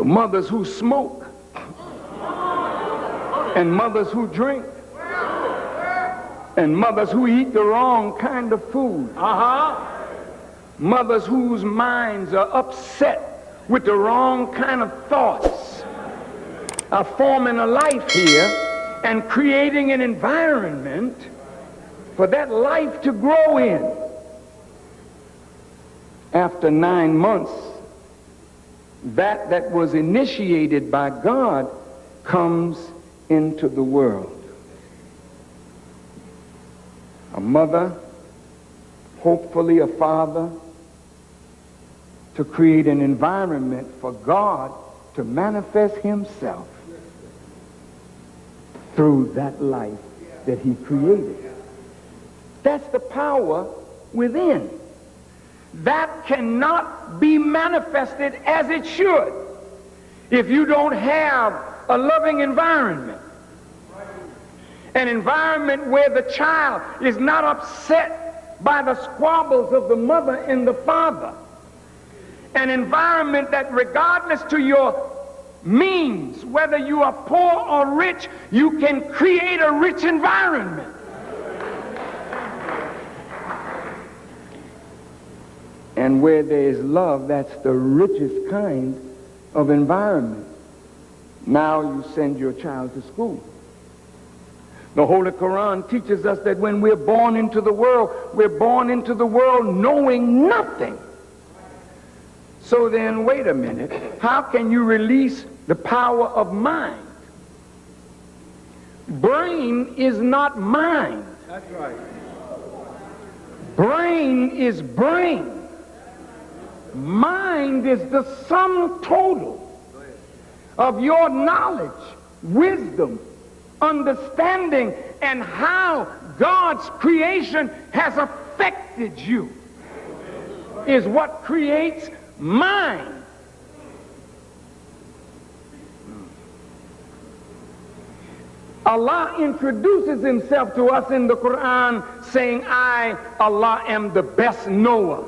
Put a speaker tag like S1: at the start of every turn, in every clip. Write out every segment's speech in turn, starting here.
S1: mothers who smoke and mothers who drink and mothers who eat the wrong kind of food. Mothers whose minds are upset with the wrong kind of thoughts are forming a life here and creating an environment for that life to grow in. After 9 months, that was initiated by God comes into the world. A mother, hopefully a father, to create an environment for God to manifest himself through that life that he created. That's the power within. That cannot be manifested as it should if you don't have a loving environment. An environment where the child is not upset by the squabbles of the mother and the father. An environment that regardless to your means, whether you are poor or rich, you can create a rich environment. And where there is love, that's the richest kind of environment. Now you send your child to school. The Holy Quran teaches us that when we're born into the world, we're born into the world knowing nothing. So then, wait a minute. How can you release the power of mind? Brain is not mind.
S2: That's right.
S1: Brain is brain. Mind is the sum total of your knowledge, wisdom, understanding, and how God's creation has affected you is what creates mind. Allah introduces himself to us in the Quran saying, I, Allah, am the best knower.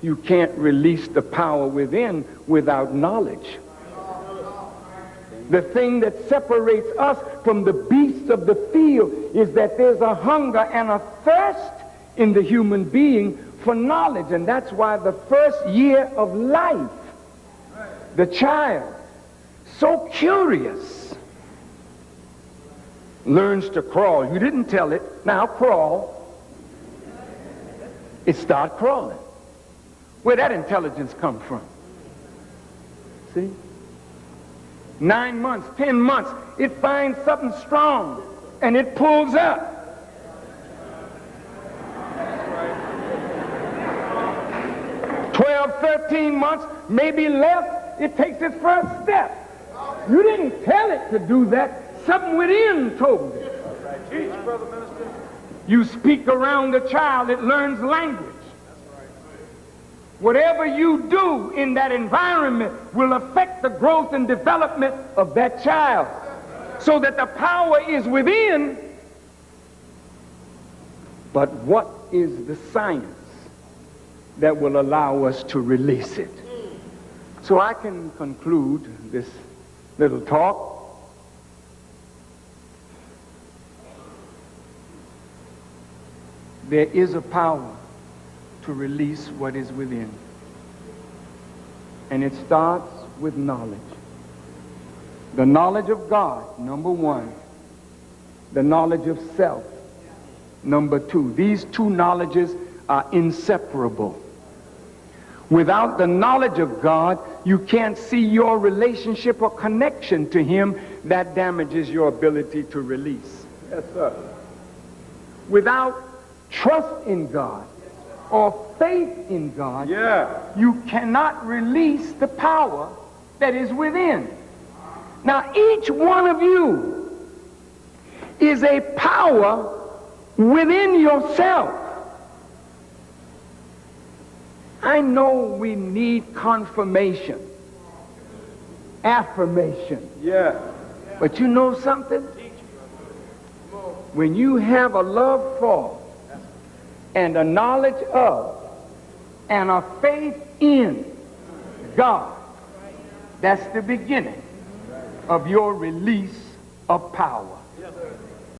S1: You can't release the power within without knowledge. The thing that separates us from the beasts of the field is that there's a hunger and a thirst in the human being for knowledge. And that's why the first year of life, the child, so curious, learns to crawl. You didn't tell it. Now crawl. It starts crawling. Where'd that intelligence come from? See? 9 months, 10 months, it finds something strong and it pulls up. 12, 13 months, maybe less, it takes its first step. You didn't tell it to do that. Something within told it.
S2: Teach, brother minister.
S1: You speak around the child, it learns language. Whatever you do in that environment will affect the growth and development of that child, so that the power is within. But what is the science that will allow us to release it? So I can conclude this little talk. There is a power to release what is within. And it starts with knowledge. The knowledge of God, number one. The knowledge of self, number two. These two knowledges are inseparable. Without the knowledge of God, you can't see your relationship or connection to him. That damages your ability to release.
S2: Yes, sir.
S1: Without trust in God or faith in God, you cannot release the power that is within. Now, each one of you is a power within yourself. I know we need confirmation, affirmation.
S2: Yeah.
S1: But you know something? When you have a love for and a knowledge of and a faith in God, That's the beginning of your release of power.